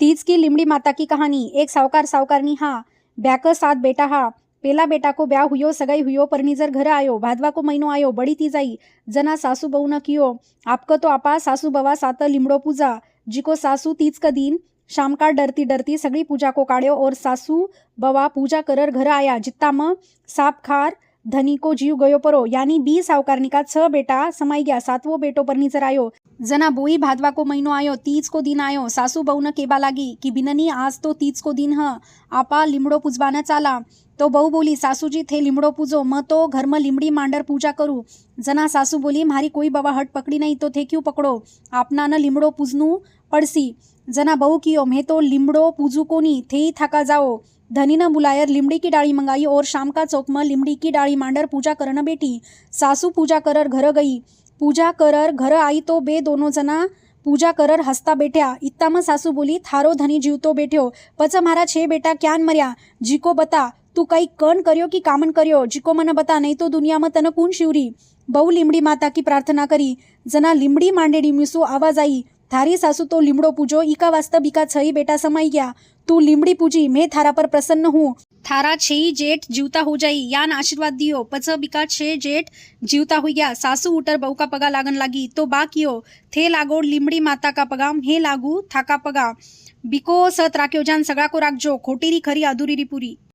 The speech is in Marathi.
तीज की लिमड़ी माता की कहानी। एक सावकार सावकारनी हा ब्याक 7 बेटा हा। पेला बेटा को ब्याह हुयो, सगाई हुयो, परनीजर घर आयो, भादवा को महीनो आयो, बड़ी तीज आई। जना सासू बहू न कियो आपको तो आपा सासू बवा सात लिमड़ो पूजा। जिको सासू तीज का दिन शाम का डरती डरती सगड़ी पूजा को काढ़्यो और सासू बवा पूजा करर घर आया। जित्ता म साप खार धनी को जीव गयो परो। यानी बी सावकारनी का 6 बेटा समाई गया, 7वो बेटो परनीजर आयो। जना बोई भादवा को महीनो आयो, तीज को दिन आयो। सासू बहू न केबा लागी कि बिननी आज तो तीज को दिन ह, आपा लिमड़ो पूजवाना चाला। तो बहू बोली सासूजी थे लिमड़ो पूजो, मैं तो घर में लिमड़ी मांडर पूजा करूँ। जना सासू बोली मारी कोई बाबा हट पकड़ी नहीं तो थे क्यों पकड़ो, आपना न लिमड़ो पूजनू पड़सी। जना बहू कियो मैं तो लिमड़ो पूजू कोनी, थे ही थका जाओ। धनी न बुलायर लिमड़ी की डाली मंगाई और शाम का चौक में लिमड़ी की डाली मांडर पूजा करन बेटी। सासू पूजा करर घर गई। पूजा करर घर आई तो बे दोनों जना पूजा करर हंसता बैठ्या। इत्ता में सासू बोली थारो धनी जीवतो बैठ्यो, पछ मारा 6 बेटा क्यान मर्या, जीको बता तू कई कण कर्यो कि कामन कर्यो, जिको मन बता नहीं तो दुनिया में तन कून शिवरी। बहु लिमड़ी माता की प्रार्थना करी। जना लिमड़ी मांडेड़ी मीसू आवाज आई, थारी सासू तो लिमड़ो पूजो, इका वास्ता बिका 6 बेटा समाई गया। तू लिमड़ी पूजी, मैं थारा पर प्रसन्न हूँ, थारा 6 जेठ जीवता हो जाई, यान आशीर्वाद दियो। पच बिका 6 जेठ जीवता हुई गया। सासू उटर बहू का पगा लागन लागी तो बा कियो थे लागो लिमड़ी माता का पगा, हे लागू थाका पगा। बिको सत राख्यो जान सगड़ा को राखजो, खोटी री खरी अधूरी री पूरी।